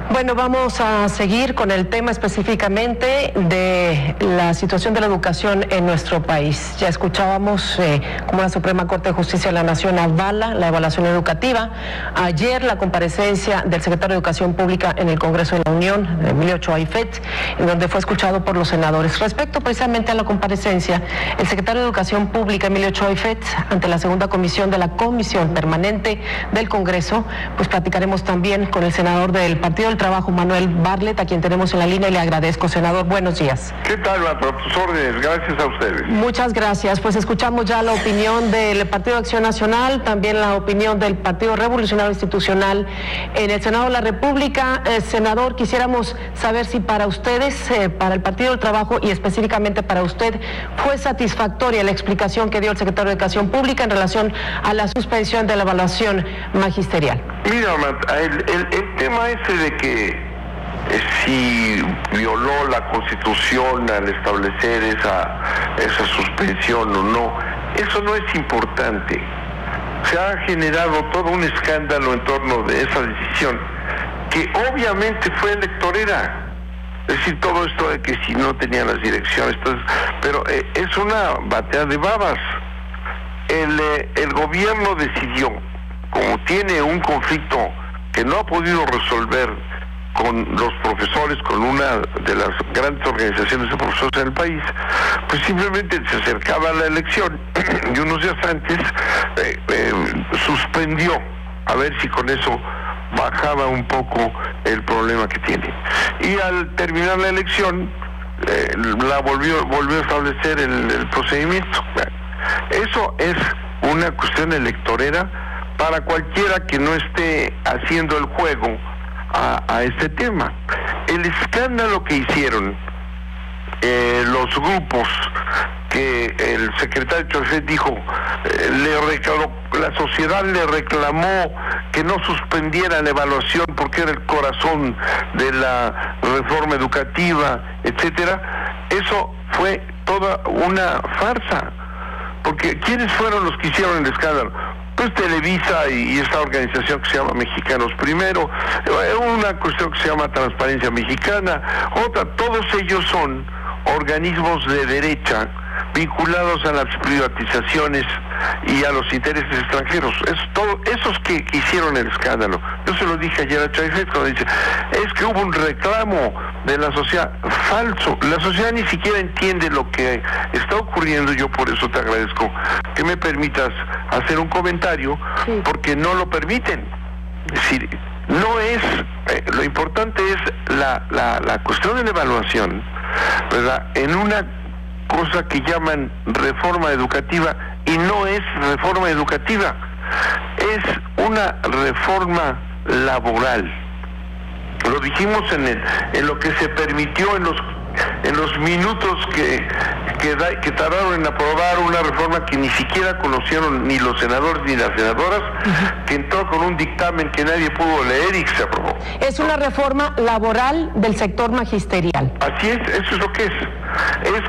Bueno, vamos a seguir con el tema específicamente de la situación de la educación en nuestro país. Ya escuchábamos cómo la Suprema Corte de Justicia de la Nación avala la evaluación educativa. Ayer la comparecencia del secretario de Educación Pública en el Congreso de la Unión, Emilio Ochoa Ifet, en donde fue escuchado por los senadores. Respecto precisamente a la comparecencia, el secretario de Educación Pública, Emilio Ochoa Ifet, ante la segunda comisión de la Comisión Permanente del Congreso, pues platicaremos también con el senador del Partido del Trabajo, Manuel Bartlett, a quien tenemos en la línea y le agradezco. Senador, buenos días. ¿Qué tal, a tus órdenes? Gracias a ustedes. Muchas gracias. Pues escuchamos ya la opinión del Partido de Acción Nacional, también la opinión del Partido Revolucionario Institucional en el Senado de la República. Senador, quisiéramos saber si para ustedes, para el Partido del Trabajo y específicamente para usted, fue satisfactoria la explicación que dio el secretario de Educación Pública en relación a la suspensión de la evaluación magisterial. Mira, el tema ese de que si violó la Constitución al establecer esa suspensión o no, eso no es importante. Se ha generado todo un escándalo en torno de esa decisión, que obviamente fue electorera. Es decir, todo esto de que si no tenían las direcciones, pero es una batea de babas. El gobierno decidió, como tiene un conflicto que no ha podido resolver con los profesores, con una de las grandes organizaciones de profesores en el país, pues simplemente se acercaba a la elección y unos días antes suspendió, a ver si con eso bajaba un poco el problema que tiene. Y al terminar la elección, volvió a establecer el procedimiento. Eso es una cuestión electorera para cualquiera que no esté haciendo el juego a este tema. El escándalo que hicieron los grupos, que el secretario Chofet dijo, la sociedad le reclamó que no suspendiera la evaluación porque era el corazón de la reforma educativa, etcétera. Eso fue toda una farsa, porque ¿quiénes fueron los que hicieron el escándalo? Pues Televisa y esta organización que se llama Mexicanos Primero, una cuestión que se llama Transparencia Mexicana, otra, todos ellos son organismos de derecha vinculados a las privatizaciones y a los intereses extranjeros. Esos que hicieron el escándalo. Yo se lo dije ayer a Chaifet cuando dice, es que hubo un reclamo de la sociedad. Falso. La sociedad ni siquiera entiende lo que está ocurriendo. Yo por eso te agradezco que me permitas hacer un comentario, porque no lo permiten. Es decir, no es, lo importante es la cuestión de la evaluación, ¿verdad? En una cosa que llaman reforma educativa, y no es reforma educativa, es una reforma laboral. Lo dijimos en lo que se permitió en los minutos que tardaron en aprobar una reforma que ni siquiera conocieron ni los senadores ni las senadoras, que entró con un dictamen que nadie pudo leer y que se aprobó. Es una reforma laboral del sector magisterial. Así es, eso es lo que es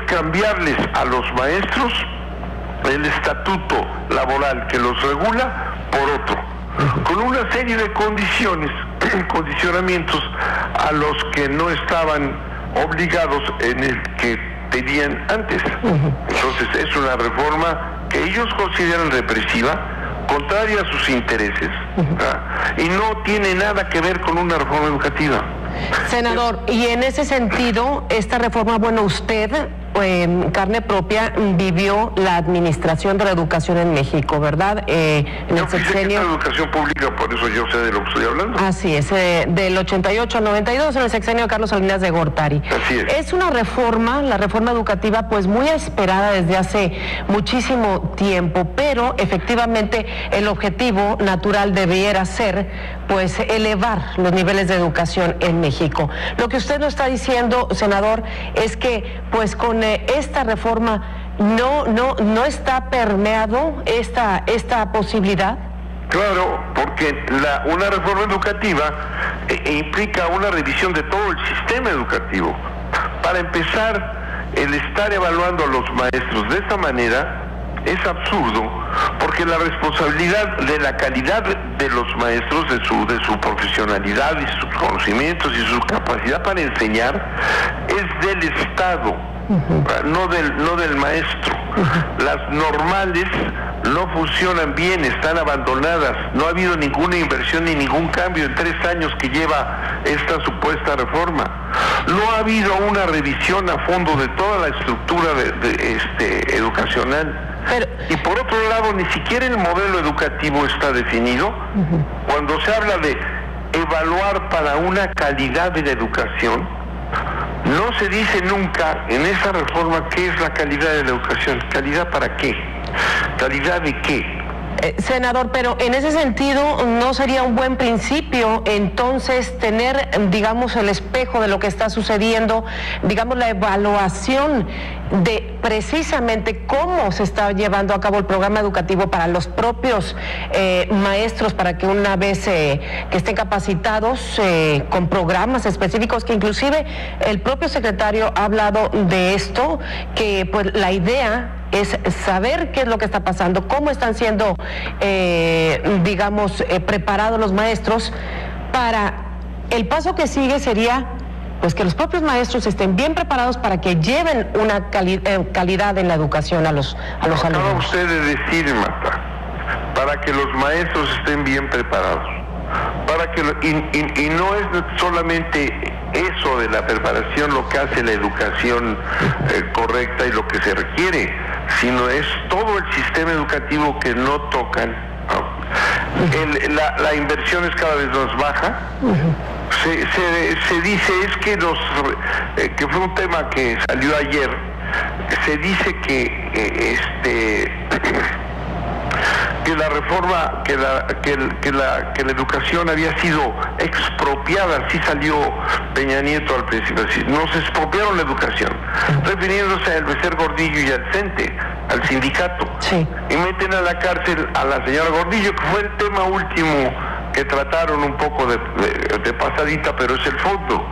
cambiarles a los maestros el estatuto laboral que los regula por otro, con una serie de condicionamientos a los que no estaban obligados en el que tenían antes. Entonces es una reforma que ellos consideran represiva, contraria a sus intereses, y no tiene nada que ver con una reforma educativa. Senador, y en ese sentido, esta reforma, bueno, usted en carne propia vivió la administración de la educación en México, ¿verdad? En el sexenio. Yo la educación pública, por eso yo sé de lo que estoy hablando. Así es, del 88 al 92, en el sexenio de Carlos Salinas de Gortari. Así es. Es una reforma, la reforma educativa, pues muy esperada desde hace muchísimo tiempo, pero efectivamente el objetivo natural debiera ser, pues, elevar los niveles de educación en México. Lo que usted nos está diciendo, senador, es que, pues, con esta reforma no está permeado esta posibilidad. Claro, porque una reforma educativa implica una revisión de todo el sistema educativo. Para empezar, el estar evaluando a los maestros de esta manera es absurdo, porque la responsabilidad de la calidad de los maestros, de su profesionalidad y sus conocimientos y su capacidad para enseñar es del Estado, no del maestro. Las normales no funcionan bien, están abandonadas, no ha habido ninguna inversión ni ningún cambio en 3 años que lleva esta supuesta reforma. No ha habido una revisión a fondo de toda la estructura educacional. Y por otro lado, ni siquiera el modelo educativo está definido. Cuando se habla de evaluar para una calidad de la educación, no se dice nunca en esa reforma qué es la calidad de la educación. ¿Calidad para qué? ¿Calidad de qué? Senador, pero en ese sentido, ¿no sería un buen principio entonces tener, digamos, el espejo de lo que está sucediendo, digamos, la evaluación de precisamente cómo se está llevando a cabo el programa educativo para los propios maestros, para que una vez que estén capacitados con programas específicos, que inclusive el propio secretario ha hablado de esto, que pues la idea es saber qué es lo que está pasando, cómo están siendo, preparados los maestros. Para el paso que sigue sería pues que los propios maestros estén bien preparados para que lleven una calidad en la educación a los alumnos. Acaba usted de decir, Marta, para que los maestros estén bien preparados, para que y no es solamente eso de la preparación lo que hace la educación correcta y lo que se requiere, sino es todo el sistema educativo que no tocan. La inversión es cada vez más baja. Se dice, es que que fue un tema que salió ayer, se dice que la reforma, que la educación había sido expropiada. Así salió Peña Nieto al principio, así, nos expropiaron la educación, refiriéndose a Elveser Gordillo y al CENTE, al sindicato, y meten a la cárcel a la señora Gordillo, que fue el tema último que trataron un poco de pasadita, pero es el fondo.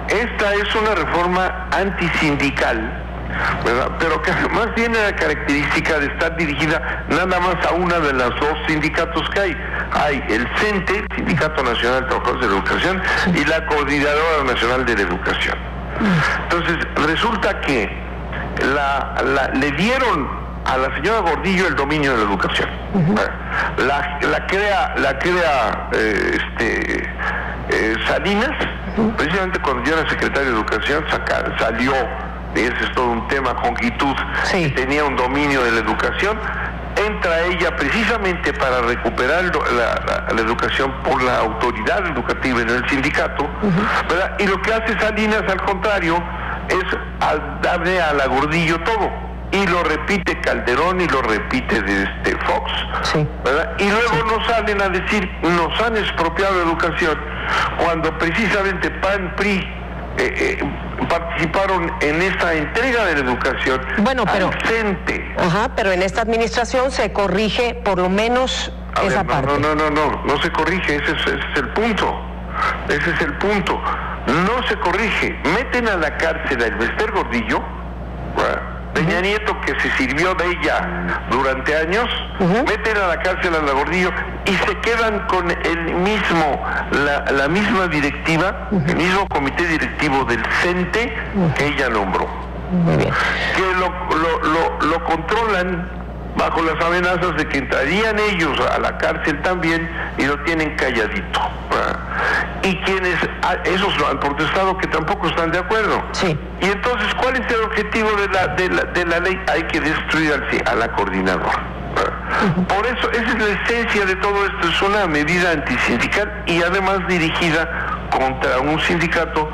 Esta es una reforma antisindical, ¿verdad? Pero que además tiene la característica de estar dirigida nada más a una de las 2 sindicatos que hay. Hay el CENTE, el Sindicato Nacional de Trabajadores de la Educación, y la Coordinadora Nacional de la Educación. Entonces, resulta que le dieron a la señora Gordillo el dominio de la educación. La crea Salinas, precisamente cuando yo era secretario de Educación, salió, ese es todo un tema, Conquitud, que tenía un dominio de la educación. Entra ella precisamente para recuperar la educación por la autoridad educativa en el sindicato, ¿verdad? Y lo que hace Salinas, al contrario, es darle a la Gordillo todo. Y lo repite Calderón y lo repite Fox, ¿verdad? Y luego nos salen a decir, nos han expropiado la educación, cuando precisamente PAN, PRI participaron en esta entrega de la educación al CENTE. Pero en esta administración se corrige por lo menos esa parte. No se corrige, ese es el punto. Ese es el punto. No se corrige. Meten a la cárcel a Elveser Gordillo, Peña Nieto, que se sirvió de ella durante años, meten a la cárcel a la Gordillo y se quedan con la misma directiva, el mismo comité directivo del CENTE que ella nombró. Muy bien. Que lo controlan bajo las amenazas de que entrarían ellos a la cárcel también y lo tienen calladito. Y quienes, esos lo han protestado, que tampoco están de acuerdo. Y entonces, ¿cuál es el objetivo de la ley? Hay que destruir a la coordinadora. Por eso, esa es la esencia de todo esto, es una medida antisindical y además dirigida contra un sindicato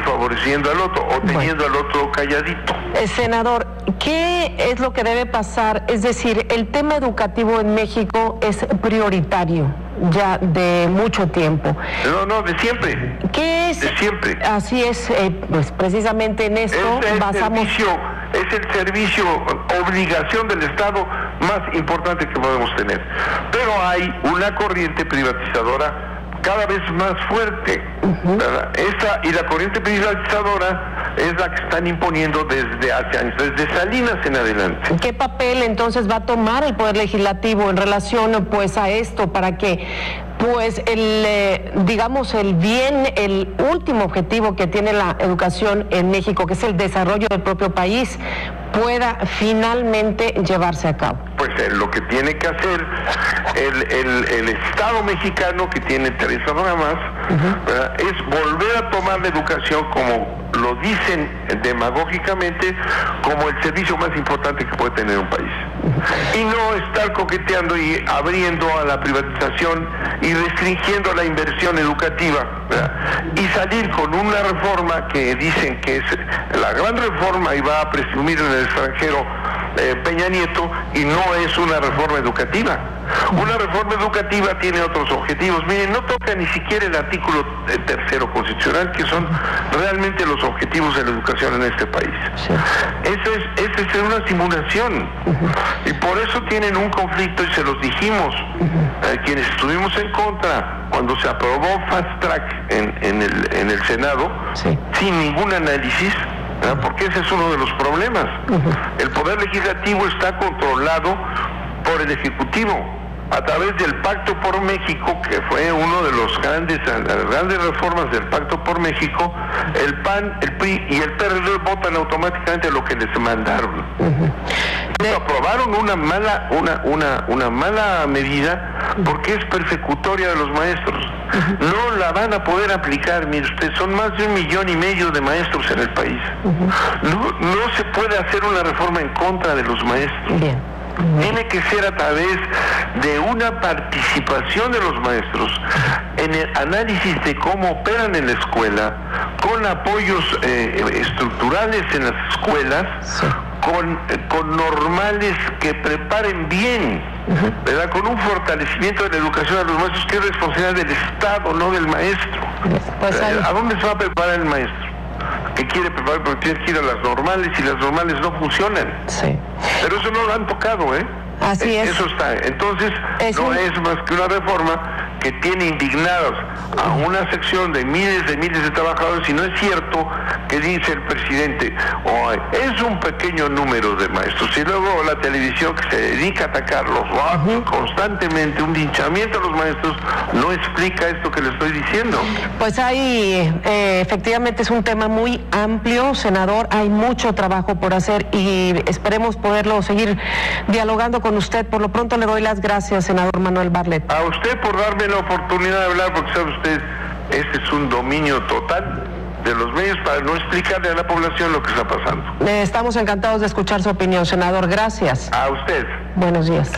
favoreciendo al otro o teniendo al otro calladito. Senador, ¿qué es lo que debe pasar? Es decir, el tema educativo en México es prioritario ya de mucho tiempo. No, de siempre. ¿Qué es? De siempre. Así es, pues precisamente en esto basamos... Es el servicio, obligación del Estado más importante que podemos tener. Pero hay una corriente privatizadora cada vez más fuerte. Y la corriente privatizadora es la que están imponiendo desde hace años, desde Salinas en adelante. ¿Qué papel entonces va a tomar el Poder Legislativo en relación pues a esto para que pues digamos el último objetivo que tiene la educación en México, que es el desarrollo del propio país, pueda finalmente llevarse a cabo? Pues lo que tiene que hacer el Estado mexicano, que tiene 3 programas, es volver a tomar la educación, como lo dicen demagógicamente, como el servicio más importante que puede tener un país. Y no estar coqueteando y abriendo a la privatización y restringiendo la inversión educativa, ¿verdad? Y salir con una reforma que dicen que es la gran reforma y va a presumir en el extranjero Peña Nieto, y no es una reforma educativa. Una reforma educativa tiene otros objetivos. Miren, no toca ni siquiera el artículo 3º constitucional, que son realmente los objetivos de la educación en este país. Sí. Esa es una simulación. Y por eso tienen un conflicto, y se los dijimos quienes estuvimos en contra cuando se aprobó Fast Track en el Senado, sí, sin ningún análisis, ¿verdad? Porque ese es uno de los problemas. El Poder Legislativo está controlado por el Ejecutivo a través del Pacto por México, que fue uno de las grandes reformas del Pacto por México. El PAN, el PRI y el PRD votan automáticamente lo que les mandaron. Aprobaron una mala medida porque es persecutoria de los maestros. No la van a poder aplicar. Mire usted, son más de 1,5 millones de maestros en el país. No se puede hacer una reforma en contra de los maestros. Bien. Tiene que ser a través de una participación de los maestros en el análisis de cómo operan en la escuela, con apoyos estructurales en las escuelas, sí, con normales que preparen bien, ¿verdad? Con un fortalecimiento de la educación a los maestros, que es responsabilidad del Estado, no del maestro. Pues ¿a dónde se va a preparar el maestro? Que quiere preparar, porque tiene que ir a las normales, y las normales no funcionan. Sí. Pero eso no lo han tocado, ¿eh? Así es. Eso está. Entonces, es más que una reforma que tiene indignados a una sección de miles de trabajadores, y no es cierto que dice el presidente, es un pequeño número de maestros, y luego la televisión, que se dedica a atacarlos constantemente, un linchamiento a los maestros, no explica esto que le estoy diciendo. Pues efectivamente es un tema muy amplio, senador, hay mucho trabajo por hacer y esperemos poderlo seguir dialogando con usted. Por lo pronto le doy las gracias, senador Manuel Bartlett. A usted por darme la oportunidad de hablar, porque sabe usted, este es un dominio total de los medios para no explicarle a la población lo que está pasando. Estamos encantados de escuchar su opinión, senador. Gracias. A usted. Buenos días.